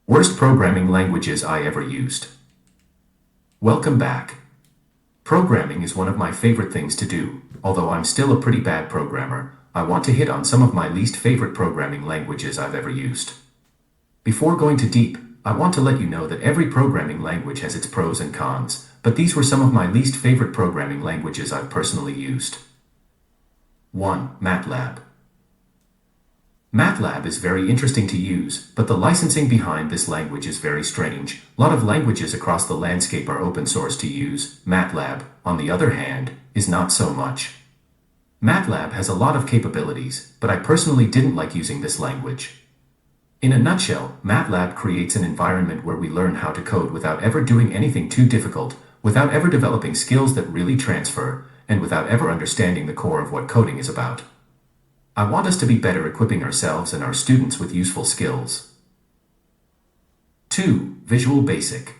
Worst programming languages I ever used. Welcome back. Programming is one of my favorite things to do. Although I'm still a pretty bad programmer, I want to hit on some of my least favorite programming languages I've ever used. Before going too deep, I want to let you know that every programming language has its pros and cons, but these were some of my least favorite programming languages I've personally used. 1. MATLAB. MATLAB is very interesting to use, but the licensing behind this language is very strange. A lot of languages across the landscape are open source to use. MATLAB, on the other hand, is not so much. MATLAB has a lot of capabilities, but I personally didn't like using this language. In a nutshell, MATLAB creates an environment where we learn how to code without ever doing anything too difficult, without ever developing skills that really transfer, and without ever understanding the core of what coding is about. I want us to be better equipping ourselves and our students with useful skills. 2. Visual Basic.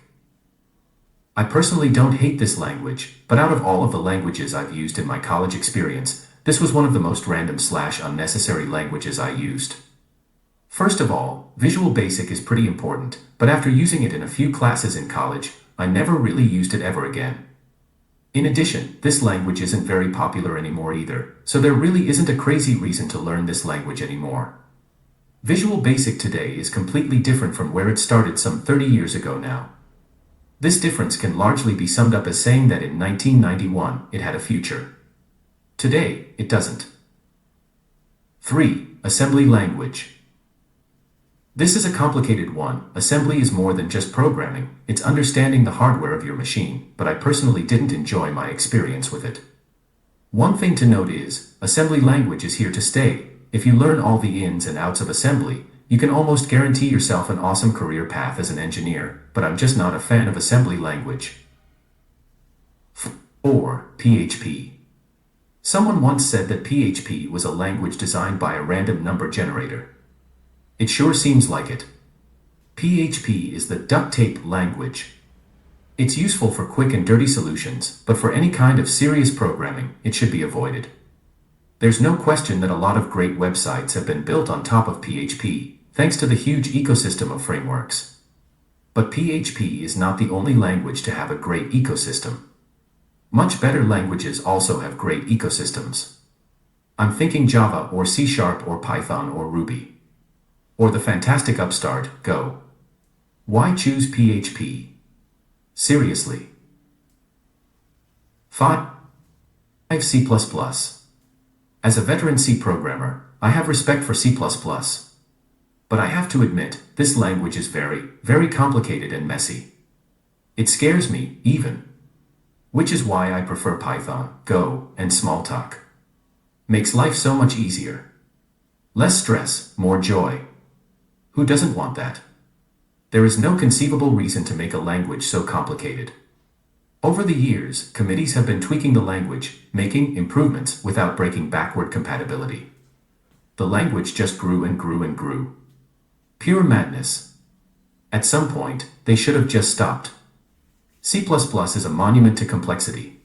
I personally don't hate this language, but out of all of the languages I've used in my college experience, this was one of the most random/unnecessary languages I used. First of all, Visual Basic is pretty important, but after using it in a few classes in college, I never really used it ever again. In addition, this language isn't very popular anymore either, so there really isn't a crazy reason to learn this language anymore. Visual Basic today is completely different from where it started some 30 years ago now. This difference can largely be summed up as saying that in 1991 it had a future. Today, it doesn't. 3. Assembly language. This is a complicated one. Assembly is more than just programming, it's understanding the hardware of your machine, but I personally didn't enjoy my experience with it. One thing to note is, assembly language is here to stay. If you learn all the ins and outs of assembly, you can almost guarantee yourself an awesome career path as an engineer, but I'm just not a fan of assembly language. 4. PHP. Someone once said that PHP was a language designed by a random number generator. It sure seems like it. PHP is the duct tape language. It's useful for quick and dirty solutions, but for any kind of serious programming, it should be avoided. There's no question that a lot of great websites have been built on top of PHP, thanks to the huge ecosystem of frameworks. But PHP is not the only language to have a great ecosystem. Much better languages also have great ecosystems. I'm thinking Java or C# or Python or Ruby. Or the fantastic upstart, Go. Why choose PHP? Seriously. 5. C++. As a veteran C programmer, I have respect for C++. But I have to admit, this language is very, very complicated and messy. It scares me, even. Which is why I prefer Python, Go, and Smalltalk. Makes life so much easier. Less stress, more joy. Who doesn't want that? There is no conceivable reason to make a language so complicated. Over the years, committees have been tweaking the language, making improvements without breaking backward compatibility. The language just grew and grew and grew. Pure madness. At some point, they should have just stopped. C++ is a monument to complexity.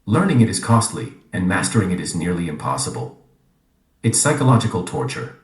Learning it is costly, and mastering it is nearly impossible. It's psychological torture.